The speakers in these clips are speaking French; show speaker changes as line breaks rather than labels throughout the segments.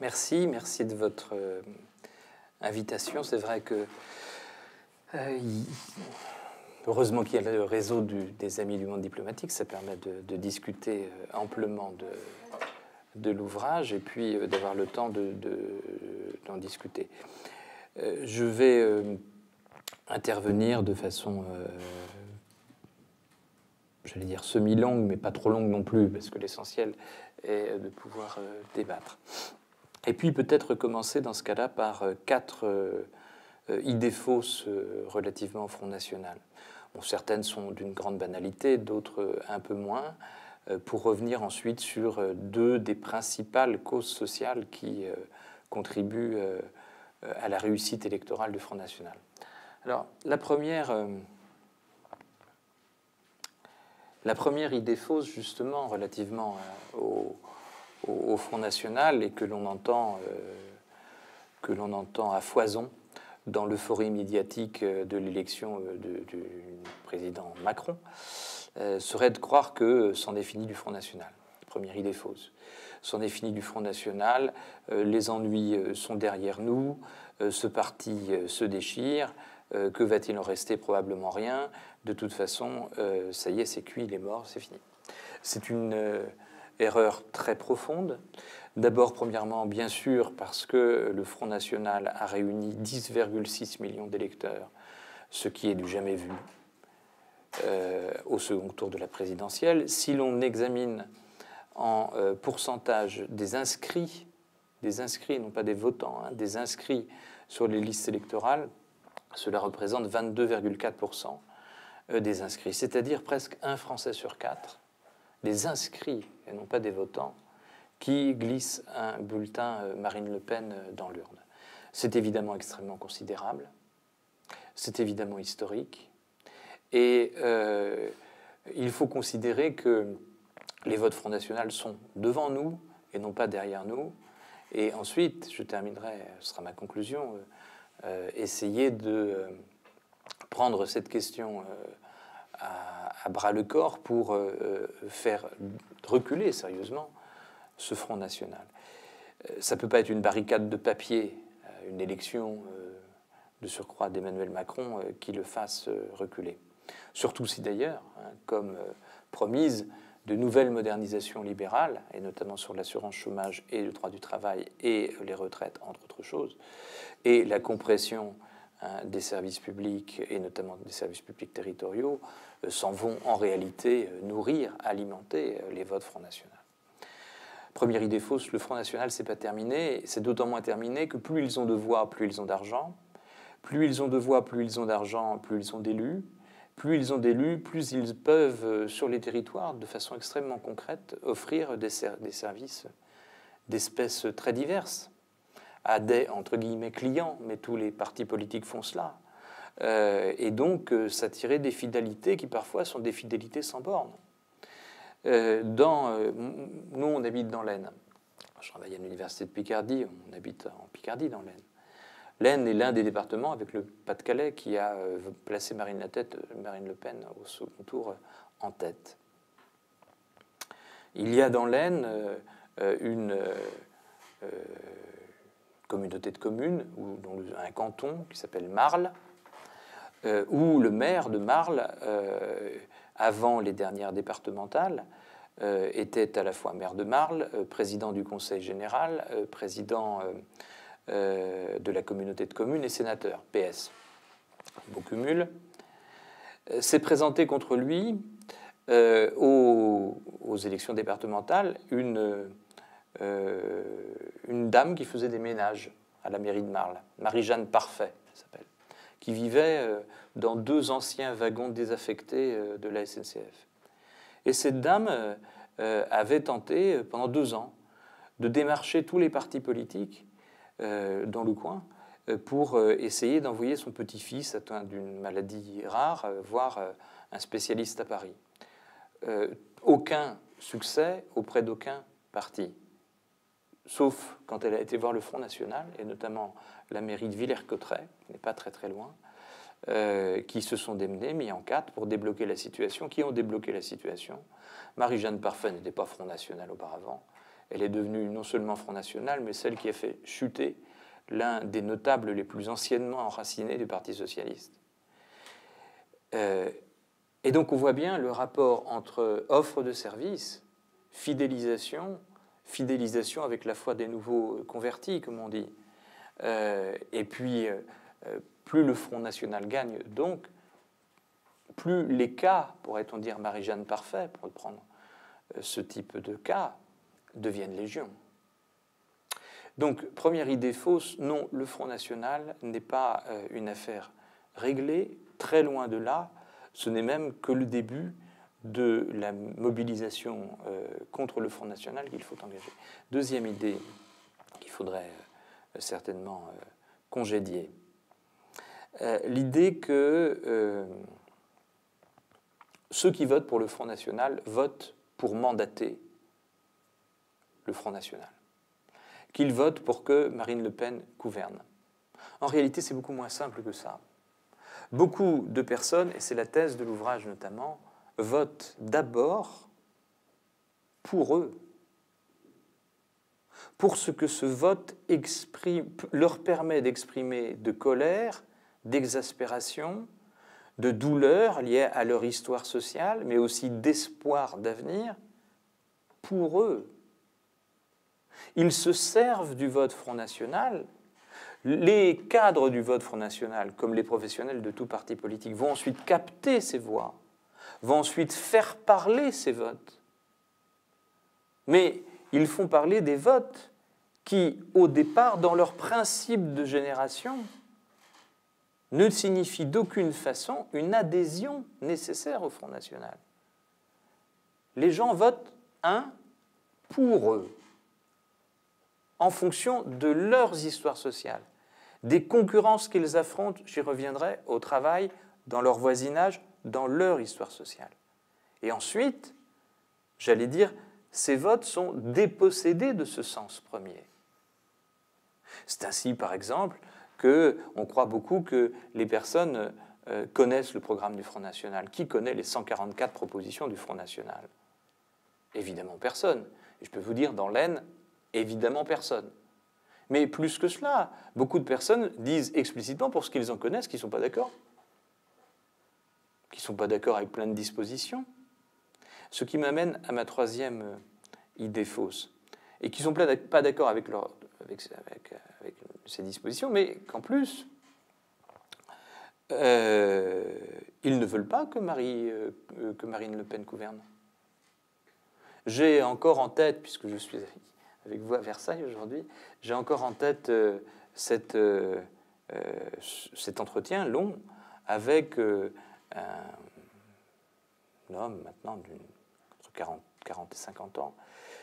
Merci de votre invitation. C'est vrai que heureusement qu'il y a le réseau des Amis du monde diplomatique, ça permet de discuter amplement de l'ouvrage et puis d'avoir le temps d'en discuter. Je vais intervenir de façon, j'allais dire semi-longue, mais pas trop longue non plus, parce que l'essentiel est de pouvoir débattre. Et puis peut-être commencer dans ce cas-là par quatre idées fausses relativement au Front National. Bon, certaines sont d'une grande banalité, d'autres un peu moins, pour revenir ensuite sur deux des principales causes sociales qui contribuent à la réussite électorale du Front National. Alors, la première idée fausse, justement, relativement au Front National et que l'on entend à foison dans l'euphorie médiatique de l'élection du président Macron, serait de croire que c'en est fini du Front National. Première idée fausse. C'en est fini du Front National, les ennuis sont derrière nous, ce parti se déchire, que va-t-il en rester? Probablement rien. De toute façon, ça y est, c'est cuit, il est mort, c'est fini. C'est une erreur très profonde. D'abord, premièrement, bien sûr, parce que le Front National a réuni 10,6 millions d'électeurs, ce qui est du jamais vu au second tour de la présidentielle. Si l'on examine en pourcentage des inscrits, non pas des votants, hein, des inscrits sur les listes électorales, cela représente 22,4% des inscrits, c'est-à-dire presque un Français sur quatre, des inscrits et non pas des votants, qui glissent un bulletin Marine Le Pen dans l'urne. C'est évidemment extrêmement considérable, c'est évidemment historique, et il faut considérer que les votes Front National sont devant nous et non pas derrière nous. Et ensuite, je terminerai, ce sera ma conclusion, essayer de prendre cette question à bras-le-corps pour faire reculer sérieusement ce Front National. Ça ne peut pas être une barricade de papier, une élection de surcroît d'Emmanuel Macron qui le fasse reculer. Surtout si d'ailleurs, hein, comme promise, de nouvelles modernisations libérales, et notamment sur l'assurance chômage et le droit du travail et les retraites, entre autres choses, et la compression des services publics, et notamment des services publics territoriaux, s'en vont en réalité nourrir, alimenter les votes Front National. Première idée fausse, le Front National, c'est pas terminé. C'est d'autant moins terminé que plus ils ont de voix, plus ils ont d'argent. Plus ils ont de voix, plus ils ont d'argent, plus ils ont d'élus. Plus ils ont d'élus, plus ils peuvent, sur les territoires, de façon extrêmement concrète, offrir des services d'espèces très diverses à des, entre guillemets, clients, mais tous les partis politiques font cela. Et donc, s'attirer des fidélités qui, parfois, sont des fidélités sans bornes. Nous, on habite dans l'Aisne. Je travaille à l'université de Picardie, on habite en Picardie, dans l'Aisne. L'Aisne est l'un des départements, avec le Pas-de-Calais, qui a placé Marine Le Pen au second tour en tête. Il y a dans l'Aisne une communauté de communes, un canton qui s'appelle Marle, où le maire de Marle, avant les dernières départementales, était à la fois maire de Marle, président du conseil général, président de la communauté de communes et sénateur, PS. Beau cumul. S'est présenté contre lui aux élections départementales une dame qui faisait des ménages à la mairie de Marle, Marie-Jeanne Parfait, elle s'appelle, qui vivait dans 2 anciens wagons désaffectés de la SNCF. Et cette dame avait tenté, pendant 2 ans, de démarcher tous les partis politiques dans le coin pour essayer d'envoyer son petit-fils atteint d'une maladie rare voir un spécialiste à Paris. Aucun succès auprès d'aucun parti, sauf quand elle a été voir le Front National, et notamment la mairie de Villers-Cotterêts, qui n'est pas très très loin, qui se sont démenés, mis en 4 pour débloquer la situation, qui ont débloqué la situation. Marie-Jeanne Parfait n'était pas Front National auparavant, Elle est devenue non seulement Front National, mais celle qui a fait chuter l'un des notables les plus anciennement enracinés du Parti socialiste. Et donc on voit bien le rapport entre offre de services, fidélisation avec la foi des nouveaux convertis, comme on dit, et puis plus le Front National gagne, donc plus les cas, pourrait-on dire Marie-Jeanne Parfait, pour prendre ce type de cas, deviennent légion. Donc, première idée fausse, non, le Front National n'est pas une affaire réglée, très loin de là, ce n'est même que le début de la mobilisation contre le Front National qu'il faut engager. Deuxième idée qu'il faudrait certainement congédier, l'idée que ceux qui votent pour le Front National votent pour mandater le Front National, qu'ils votent pour que Marine Le Pen gouverne. En réalité, c'est beaucoup moins simple que ça. Beaucoup de personnes, et c'est la thèse de l'ouvrage notamment, votent d'abord pour eux, pour ce que ce vote leur permet d'exprimer de colère, d'exaspération, de douleur liée à leur histoire sociale, mais aussi d'espoir d'avenir pour eux. Ils se servent du vote Front National. Les cadres du vote Front National, comme les professionnels de tout parti politique, vont ensuite capter ces voix, vont ensuite faire parler ces votes. Mais ils font parler des votes qui, au départ, dans leur principe de génération, ne signifient d'aucune façon une adhésion nécessaire au Front National. Les gens votent pour eux, en fonction de leurs histoires sociales, des concurrences qu'ils affrontent, j'y reviendrai, au travail, dans leur voisinage, dans leur histoire sociale. Et ensuite, j'allais dire, ces votes sont dépossédés de ce sens premier. C'est ainsi, par exemple, qu'on croit beaucoup que les personnes connaissent le programme du Front National. Qui connaît les 144 propositions du Front National? Évidemment personne. Et je peux vous dire, dans l'Aisne, évidemment personne. Mais plus que cela, beaucoup de personnes disent explicitement, pour ce qu'ils en connaissent, qu'ils ne sont pas d'accord. Qu'ils ne sont pas d'accord avec plein de dispositions. Ce qui m'amène à ma troisième idée fausse. Et qui ne sont pas d'accord avec ces dispositions, mais qu'en plus, ils ne veulent pas que Marine Le Pen gouverne. J'ai encore en tête, puisque je suis avec vous à Versailles aujourd'hui, j'ai encore en tête cet entretien long avec un homme maintenant entre 40 et 50 ans,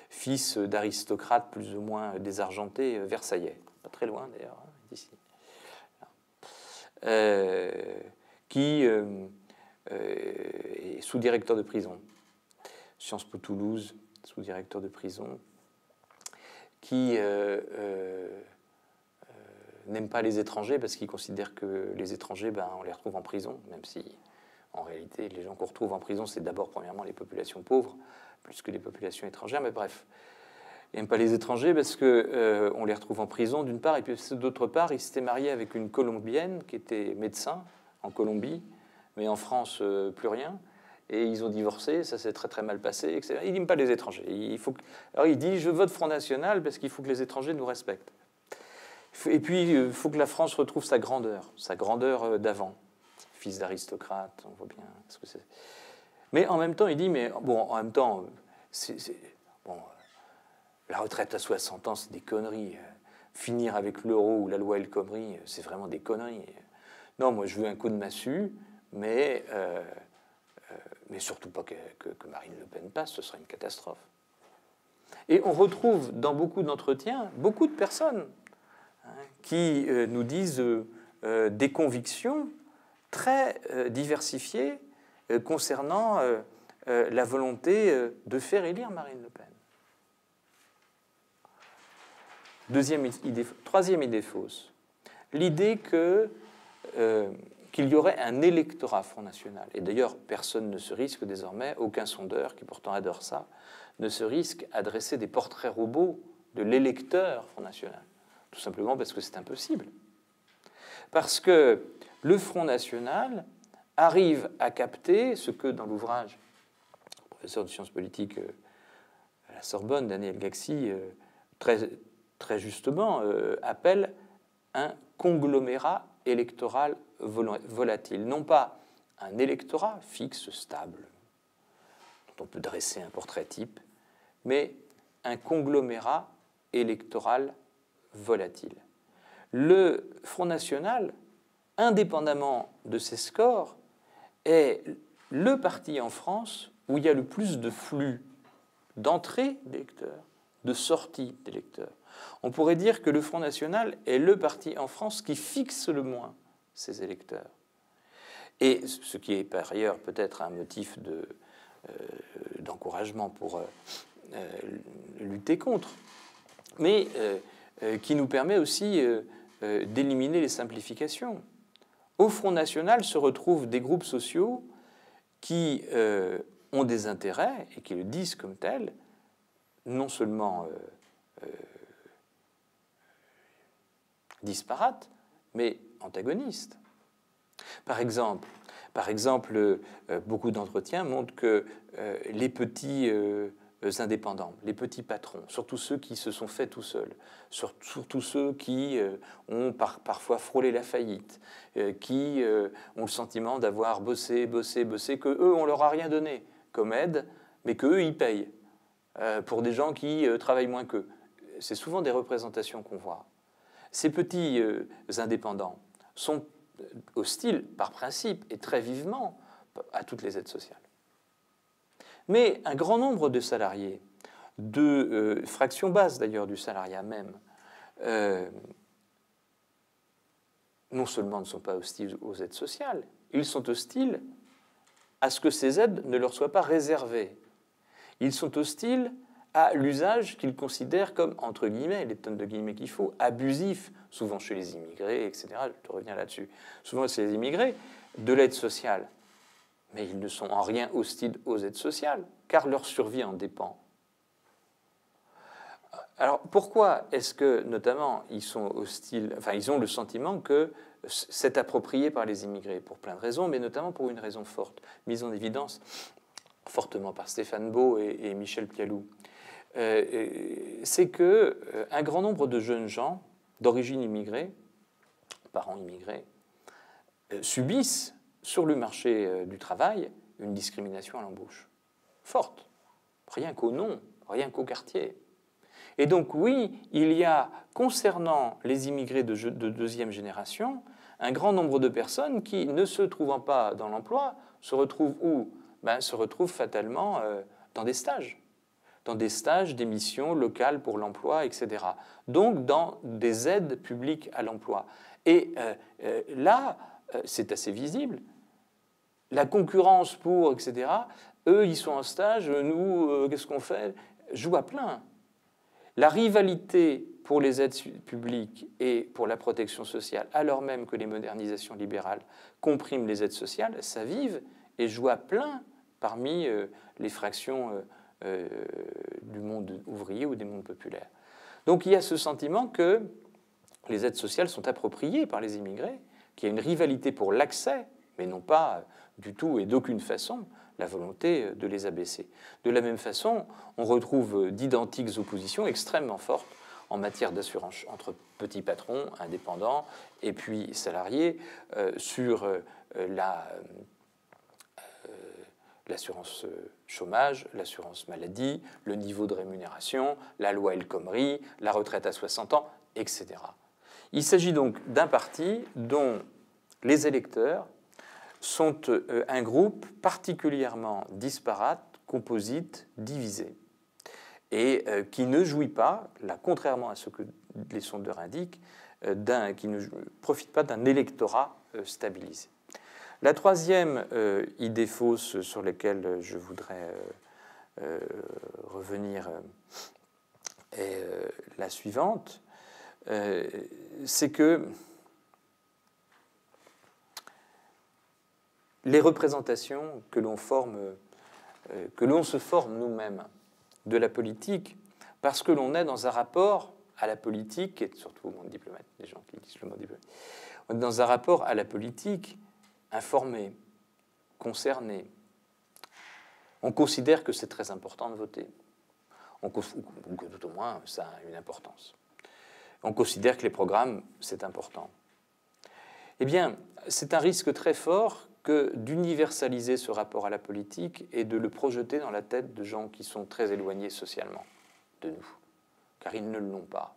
fils d'aristocrate plus ou moins désargenté versaillais, pas très loin d'ailleurs d'ici, qui est sous-directeur de prison, Sciences Po Toulouse, sous-directeur de prison, qui n'aime pas les étrangers parce qu'il considère que les étrangers, on les retrouve en prison, même si en réalité les gens qu'on retrouve en prison, c'est d'abord premièrement les populations pauvres, plus que les populations étrangères, mais bref. Il n'aime pas les étrangers parce qu'on les retrouve en prison d'une part, et puis d'autre part, il s'était marié avec une Colombienne qui était médecin en Colombie, mais en France, plus rien. Et ils ont divorcé, ça s'est très très mal passé, etc. Il n'aime pas les étrangers. Alors il dit, je vote Front National parce qu'il faut que les étrangers nous respectent. Et puis, il faut que la France retrouve sa grandeur d'avant. Fils d'aristocrate, on voit bien ce que c'est. Mais en même temps, il dit, en même temps, la retraite à 60 ans, c'est des conneries. Finir avec l'euro ou la loi El Khomri, c'est vraiment des conneries. Non, moi, je veux un coup de massue, mais surtout pas que Marine Le Pen passe, ce serait une catastrophe. Et on retrouve dans beaucoup d'entretiens, beaucoup de personnes qui nous disent des convictions très diversifiées concernant la volonté de faire élire Marine Le Pen. Troisième idée fausse, l'idée que qu'il y aurait un électorat Front National. Et d'ailleurs, personne ne se risque désormais, aucun sondeur, qui pourtant adore ça, ne se risque à dresser des portraits robots de l'électeur Front National. Tout simplement parce que c'est impossible. Parce que le Front National arrive à capter ce que, dans l'ouvrage, le professeur de sciences politiques à la Sorbonne, Daniel Gaxi, très, très justement, appelle un conglomérat électoral volatile. Non pas un électorat fixe, stable, dont on peut dresser un portrait type, mais un conglomérat électoral volatile. Le Front National, indépendamment de ses scores, est le parti en France où il y a le plus de flux d'entrée d'électeurs, de sortie d'électeurs. On pourrait dire que le Front National est le parti en France qui fixe le moins ses électeurs. Et ce qui est par ailleurs peut-être un motif d'encouragement pour lutter contre, mais qui nous permet aussi d'éliminer les simplifications. Au Front National se retrouvent des groupes sociaux qui ont des intérêts et qui le disent comme tels, non seulement disparates, mais antagonistes. Par exemple, beaucoup d'entretiens montrent que les petits indépendants, les petits patrons, surtout ceux qui se sont faits tout seuls, surtout ceux qui ont parfois frôlé la faillite, qui ont le sentiment d'avoir bossé, qu'eux, on leur a rien donné comme aide, mais qu'eux, ils payent pour des gens qui travaillent moins qu'eux. C'est souvent des représentations qu'on voit. Ces petits indépendants sont hostiles par principe et très vivement à toutes les aides sociales. Mais un grand nombre de salariés, de fractions basses d'ailleurs du salariat même, non seulement ne sont pas hostiles aux aides sociales, ils sont hostiles à ce que ces aides ne leur soient pas réservées. Ils sont hostiles à l'usage qu'ils considèrent comme, entre guillemets, les tonnes de guillemets qu'il faut, abusif, souvent chez les immigrés, etc. Je te reviens là-dessus. Souvent chez les immigrés, de l'aide sociale. Mais ils ne sont en rien hostiles aux aides sociales, car leur survie en dépend. Alors pourquoi est-ce que, notamment, ils sont hostiles, enfin, ils ont le sentiment que c'est approprié par les immigrés, pour plein de raisons, mais notamment pour une raison forte, mise en évidence fortement par Stéphane Beau et Michel Pialou. C'est qu'un grand nombre de jeunes gens d'origine immigrée, parents immigrés, subissent sur le marché du travail une discrimination à l'embauche forte, rien qu'au nom, rien qu'au quartier. Et donc oui, il y a, concernant les immigrés de deuxième génération, un grand nombre de personnes qui, ne se trouvant pas dans l'emploi, se retrouvent où ? Se retrouvent fatalement dans des stages, des missions locales pour l'emploi, etc. Donc dans des aides publiques à l'emploi. Et là, c'est assez visible. La concurrence pour, etc., eux, ils sont en stage, nous, qu'est-ce qu'on fait ? Joue à plein. La rivalité pour les aides publiques et pour la protection sociale, alors même que les modernisations libérales compriment les aides sociales, s'avive et joue à plein parmi les fractions du monde ouvrier ou des mondes populaires. Donc il y a ce sentiment que les aides sociales sont appropriées par les immigrés, qu'il y a une rivalité pour l'accès, mais non pas du tout et d'aucune façon la volonté de les abaisser. De la même façon, on retrouve d'identiques oppositions extrêmement fortes en matière d'assurance entre petits patrons, indépendants et puis salariés sur l'assurance chômage, l'assurance maladie, le niveau de rémunération, la loi El Khomri, la retraite à 60 ans, etc. Il s'agit donc d'un parti dont les électeurs sont un groupe particulièrement disparate, composite, divisé, et qui ne jouit pas, là, contrairement à ce que les sondeurs indiquent, qui ne profite pas d'un électorat stabilisé. La troisième idée fausse sur laquelle je voudrais revenir est la suivante, c'est que les représentations que l'on se forme nous-mêmes de la politique, parce que l'on est dans un rapport à la politique, et surtout au monde diplomate, les gens qui disent le mot diplomate, on est dans un rapport à la politique informé, concerné. On considère que c'est très important de voter, ou que tout au moins ça a une importance. On considère que les programmes, c'est important. Eh bien, c'est un risque très fort que d'universaliser ce rapport à la politique et de le projeter dans la tête de gens qui sont très éloignés socialement de nous, car ils ne l'ont pas.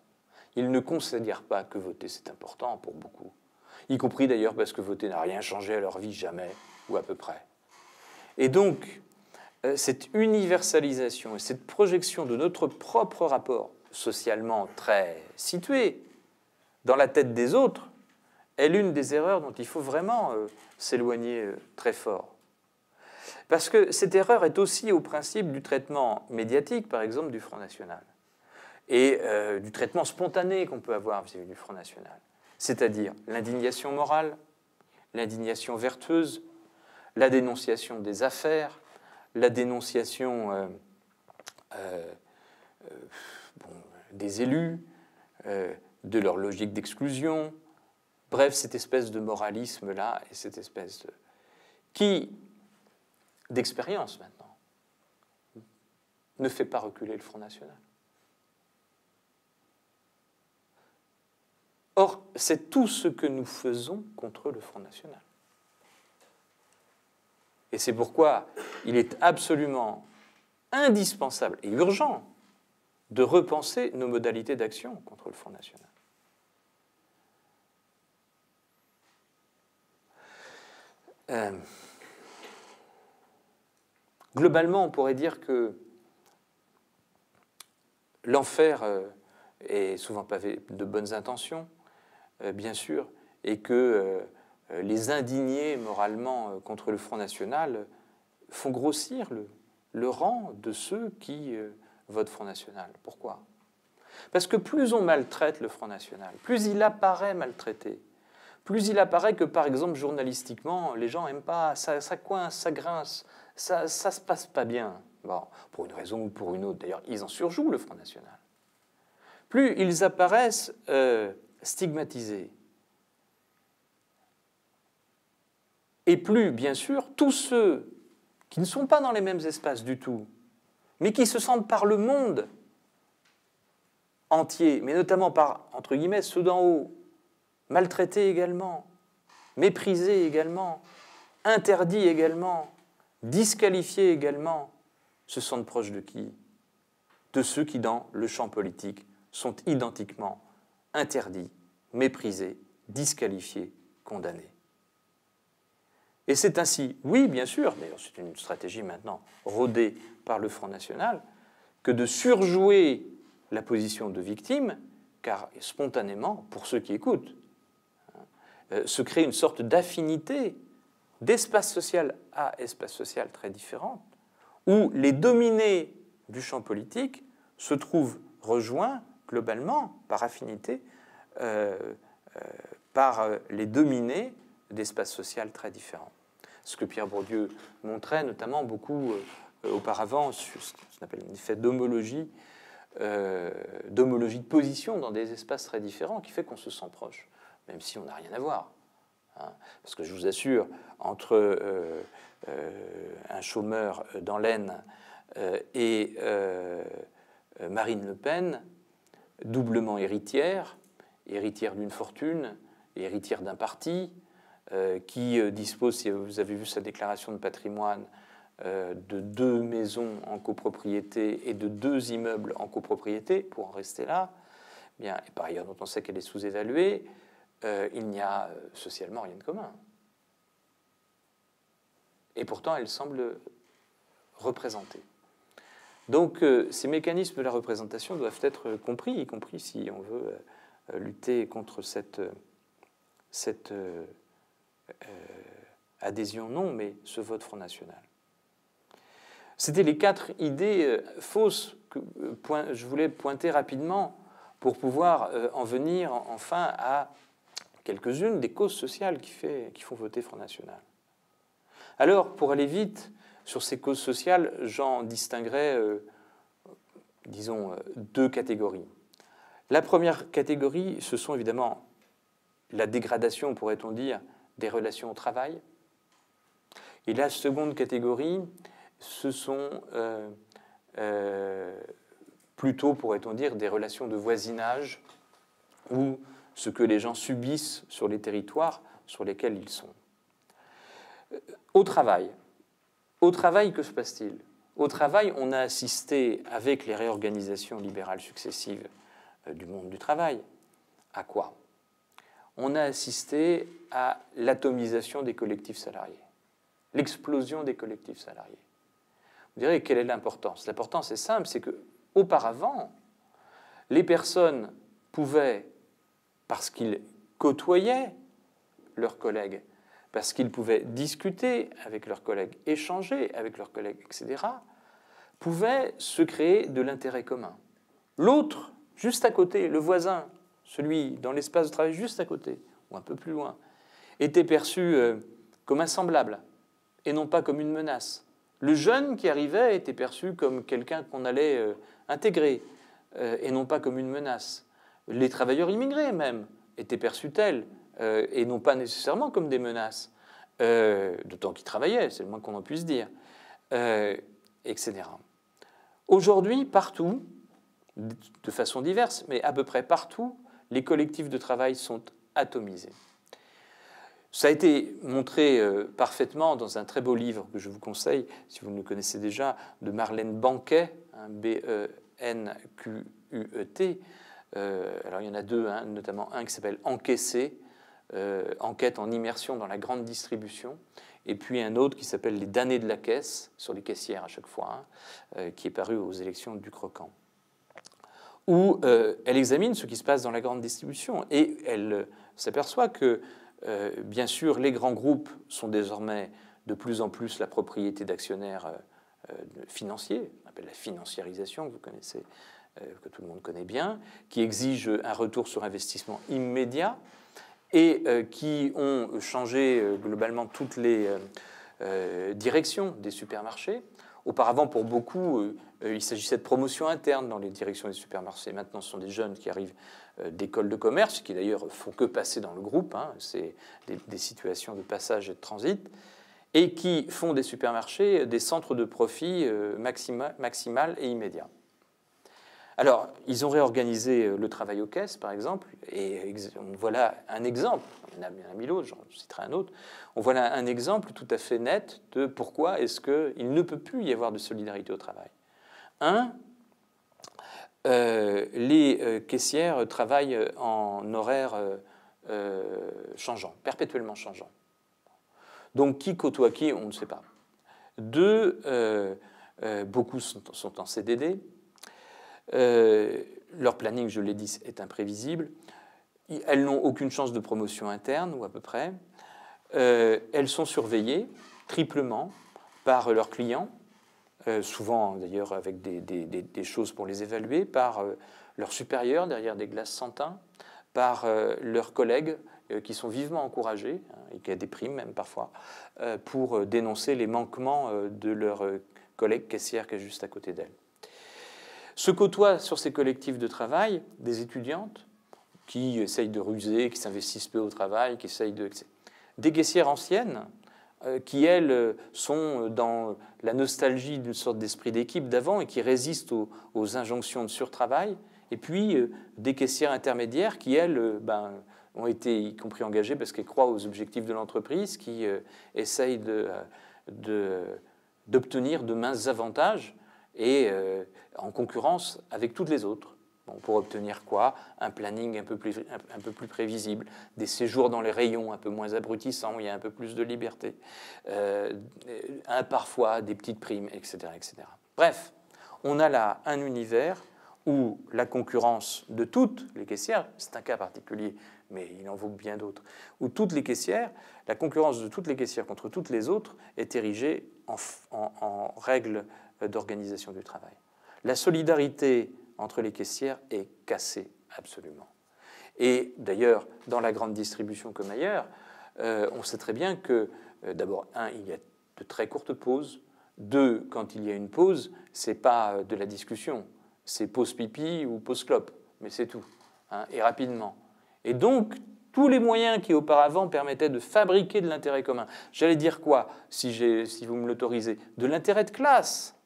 Ils ne considèrent pas que voter, c'est important pour beaucoup, y compris d'ailleurs parce que voter n'a rien changé à leur vie, jamais, ou à peu près. Et donc, cette universalisation et cette projection de notre propre rapport socialement très situé dans la tête des autres est l'une des erreurs dont il faut vraiment s'éloigner très fort. Parce que cette erreur est aussi au principe du traitement médiatique, par exemple, du Front National, et du traitement spontané qu'on peut avoir vis-à-vis du Front National, c'est-à-dire l'indignation morale, l'indignation vertueuse, la dénonciation des affaires, la dénonciation des élus, de leur logique d'exclusion, bref, cette espèce de moralisme-là et cette espèce de... qui, d'expérience maintenant, ne fait pas reculer le Front National. Or, c'est tout ce que nous faisons contre le Front National. Et c'est pourquoi il est absolument indispensable et urgent de repenser nos modalités d'action contre le Front National. Globalement, on pourrait dire que l'enfer est souvent pavé de bonnes intentions, bien sûr, et que les indignés moralement contre le Front National font grossir le rang de ceux qui votent Front National. Pourquoi ? Parce que plus on maltraite le Front National, plus il apparaît maltraité, plus il apparaît que, par exemple, journalistiquement, les gens n'aiment pas, ça coince, ça grince, ça se passe pas bien. Bon, pour une raison ou pour une autre, d'ailleurs, ils en surjouent, le Front National. Plus ils apparaissent stigmatisés. Et plus, bien sûr, tous ceux qui ne sont pas dans les mêmes espaces du tout, mais qui se sentent par le monde entier, mais notamment par, entre guillemets, ceux d'en haut, maltraités également, méprisés également, interdits également, disqualifiés également, se sentent proches de qui ? De ceux qui, dans le champ politique, sont identiquement interdits, méprisés, disqualifiés, condamnés. Et c'est ainsi, oui, bien sûr, d'ailleurs c'est une stratégie maintenant rodée par le Front National, que de surjouer la position de victime, car spontanément, pour ceux qui écoutent, se crée une sorte d'affinité d'espace social à espace social très différente, où les dominés du champ politique se trouvent rejoints globalement, par affinité, par les dominés d'espaces sociaux très différents. Ce que Pierre Bourdieu montrait notamment beaucoup auparavant, ce qu'on appelle un effet d'homologie de position dans des espaces très différents, qui fait qu'on se sent proche, même si on n'a rien à voir. Hein. Parce que je vous assure, entre un chômeur dans l'Aisne et Marine Le Pen, doublement héritière d'une fortune, et héritière d'un parti, qui dispose, si vous avez vu sa déclaration de patrimoine, de 2 maisons en copropriété et de 2 immeubles en copropriété, pour en rester là, bien, et par ailleurs dont on sait qu'elle est sous-évaluée, il n'y a socialement rien de commun. Et pourtant, elle semble représenter. Donc, ces mécanismes de la représentation doivent être compris, y compris si on veut lutter contre cette adhésion non, mais ce vote Front National. C'était les 4 idées fausses que je voulais pointer rapidement pour pouvoir en venir enfin à quelques-unes des causes sociales qui font voter Front National. Alors, pour aller vite, sur ces causes sociales, j'en distinguerai, disons, deux catégories. La première catégorie, ce sont évidemment la dégradation, pourrait-on dire, des relations au travail. Et la seconde catégorie, ce sont plutôt, pourrait-on dire, des relations de voisinage ou ce que les gens subissent sur les territoires sur lesquels ils sont. Au travail, que se passe-t-il? Au travail, on a assisté, avec les réorganisations libérales successives du monde du travail, à quoi? On a assisté à l'atomisation des collectifs salariés, l'explosion des collectifs salariés. Vous direz, quelle est l'importance? L'importance est simple, c'est qu'auparavant, les personnes pouvaient, parce qu'ils côtoyaient leurs collègues, parce qu'ils pouvaient discuter avec leurs collègues, échanger avec leurs collègues, etc., pouvaient se créer de l'intérêt commun. L'autre, juste à côté, le voisin, celui dans l'espace de travail juste à côté, ou un peu plus loin, était perçu comme un semblable, et non pas comme une menace. Le jeune qui arrivait était perçu comme quelqu'un qu'on allait intégrer, et non pas comme une menace. Les travailleurs immigrés, même, étaient perçus tels, et non pas nécessairement comme des menaces, d'autant qu'ils travaillaient, c'est le moins qu'on en puisse dire, etc. Aujourd'hui, partout, de façon diverse, mais à peu près partout, les collectifs de travail sont atomisés. Ça a été montré parfaitement dans un très beau livre que je vous conseille, si vous ne le connaissez déjà, de Marlène Banquet, B-E-N-Q-U-E-T. Alors il y en a deux, notamment un qui s'appelle Encaisser, enquête en immersion dans la grande distribution, et puis un autre qui s'appelle Les damnés de la caisse, sur les caissières à chaque fois, qui est paru aux élections du Croquant, où elle examine ce qui se passe dans la grande distribution, et elle s'aperçoit que, bien sûr, les grands groupes sont désormais de plus en plus la propriété d'actionnaires financiers, on appelle la financiarisation, que vous connaissez, que tout le monde connaît bien, qui exige un retour sur investissement immédiat, et qui ont changé globalement toutes les directions des supermarchés. Auparavant, pour beaucoup, il s'agissait de promotion interne dans les directions des supermarchés. Maintenant, ce sont des jeunes qui arrivent d'écoles de commerce, qui d'ailleurs font que passer dans le groupe, c'est des situations de passage et de transit, et qui font des supermarchés des centres de profit maximal et immédiat. Alors, ils ont réorganisé le travail aux caisses, par exemple, et voilà un exemple, il y en a bien mille autres, j'en citerai un autre, on voilà un exemple tout à fait net de pourquoi est-ce qu'il ne peut plus y avoir de solidarité au travail. Les caissières travaillent en horaire changeant, perpétuellement changeant. Donc, qui côtoie qui, on ne sait pas. Deux, beaucoup sont en CDD. Leur planning, je l'ai dit, est imprévisible. Elles n'ont aucune chance de promotion interne, ou à peu près. Elles sont surveillées triplement par leurs clients, souvent d'ailleurs avec des choses pour les évaluer, par leurs supérieurs derrière des glaces sans teint, par leurs collègues qui sont vivement encouragés, et qui a des primes même parfois, pour dénoncer les manquements de leurs collègues caissières qui est juste à côté d'elles. Se côtoient sur ces collectifs de travail des étudiantes qui essayent de ruser, qui s'investissent peu au travail, qui essayent de... Des caissières anciennes qui, elles, sont dans la nostalgie d'une sorte d'esprit d'équipe d'avant et qui résistent aux injonctions de surtravail. Et puis des caissières intermédiaires qui, elles, ont été y compris engagées parce qu'elles croient aux objectifs de l'entreprise, qui essayent d'obtenir de minces avantages et en concurrence avec toutes les autres. Bon, pour obtenir quoi? Un planning un peu plus prévisible, des séjours dans les rayons un peu moins abrutissants, où il y a un peu plus de liberté, parfois des petites primes, etc., etc. Bref, on a là un univers où la concurrence de toutes les caissières, c'est un cas particulier, mais il en vaut bien d'autres, où toutes les caissières, la concurrence de toutes les caissières contre toutes les autres est érigée en règle d'organisation du travail. La solidarité entre les caissières est cassée absolument. Et d'ailleurs, dans la grande distribution comme ailleurs, on sait très bien que, d'abord, il y a de très courtes pauses. 2, quand il y a une pause, ce n'est pas de la discussion, c'est pause pipi ou pause clope, mais c'est tout, hein, et rapidement. Et donc, tous les moyens qui auparavant permettaient de fabriquer de l'intérêt commun, j'allais dire quoi, si vous me l'autorisez, de l'intérêt de classe,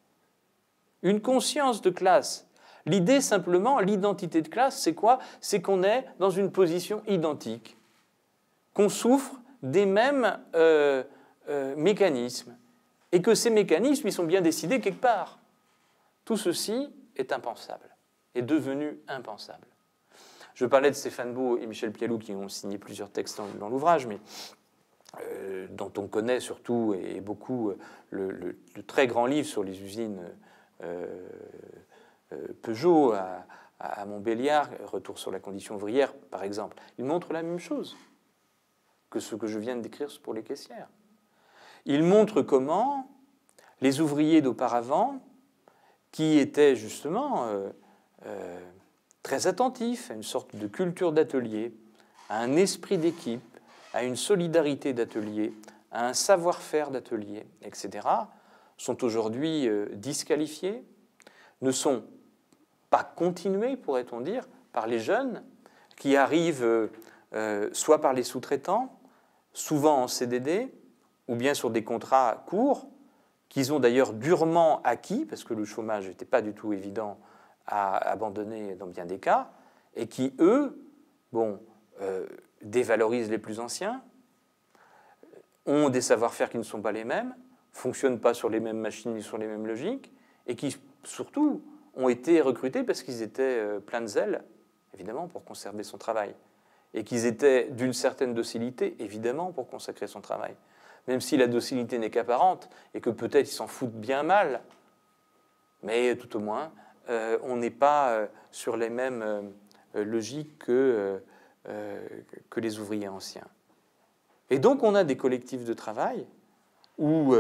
une conscience de classe. L'idée simplement, l'identité de classe, c'est quoi? C'est qu'on est dans une position identique, qu'on souffre des mêmes mécanismes, et que ces mécanismes, ils sont bien décidés quelque part. Tout ceci est impensable, est devenu impensable. Je parlais de Stéphane Beau et Michel Pialou qui ont signé plusieurs textes dans l'ouvrage, mais dont on connaît surtout et beaucoup le très grand livre sur les usines Peugeot à Montbéliard, Retour sur la condition ouvrière, par exemple. Il montre la même chose que ce que je viens de décrire pour les caissières. Il montre comment les ouvriers d'auparavant, qui étaient justement très attentifs à une sorte de culture d'atelier, à un esprit d'équipe, à une solidarité d'atelier, à un savoir-faire d'atelier, etc., sont aujourd'hui disqualifiés, ne sont pas continués, pourrait-on dire, par les jeunes qui arrivent soit par les sous-traitants, souvent en CDD, ou bien sur des contrats courts, qu'ils ont d'ailleurs durement acquis, parce que le chômage n'était pas du tout évident à abandonner dans bien des cas, et qui, eux, dévalorisent les plus anciens, ont des savoir-faire qui ne sont pas les mêmes, ne fonctionnent pas sur les mêmes machines ni sur les mêmes logiques, et qui, surtout, ont été recrutés parce qu'ils étaient pleins de zèle, évidemment, pour conserver son travail, et qu'ils étaient d'une certaine docilité, évidemment, pour consacrer son travail. Même si la docilité n'est qu'apparente, et que peut-être ils s'en foutent bien mal, mais tout au moins, on n'est pas sur les mêmes logiques que les ouvriers anciens. Et donc, on a des collectifs de travail où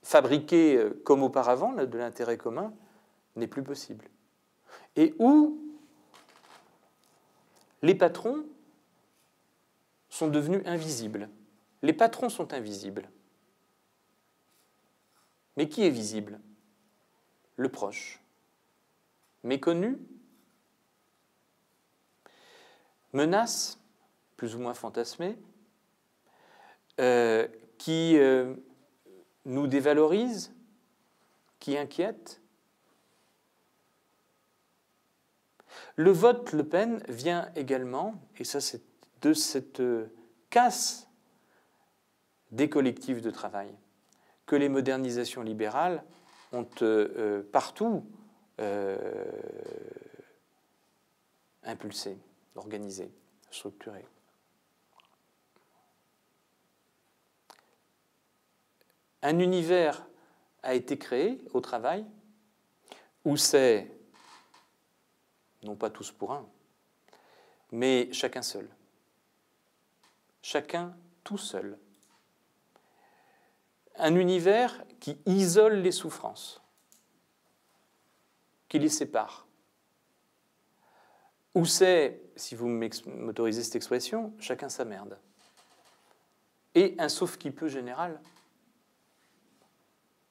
fabriquer comme auparavant de l'intérêt commun n'est plus possible. Et où les patrons sont devenus invisibles. Les patrons sont invisibles. Mais qui est visible? Le proche. Méconnu? Menace, plus ou moins fantasmée, qui nous dévalorise, qui inquiète. Le vote Le Pen vient également, et ça c'est de cette casse des collectifs de travail que les modernisations libérales ont partout impulsé, organisé, structuré. Un univers a été créé au travail où c'est, non pas tous pour un, mais chacun seul. Chacun tout seul. Un univers qui isole les souffrances, qui les sépare. Où c'est, si vous m'autorisez cette expression, chacun sa merde. Et un sauf-qui-peut général.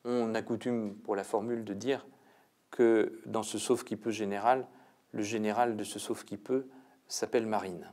On a coutume, pour la formule, de dire que dans ce sauf-qui-peut général, le général de ce sauf-qui-peut s'appelle Marine.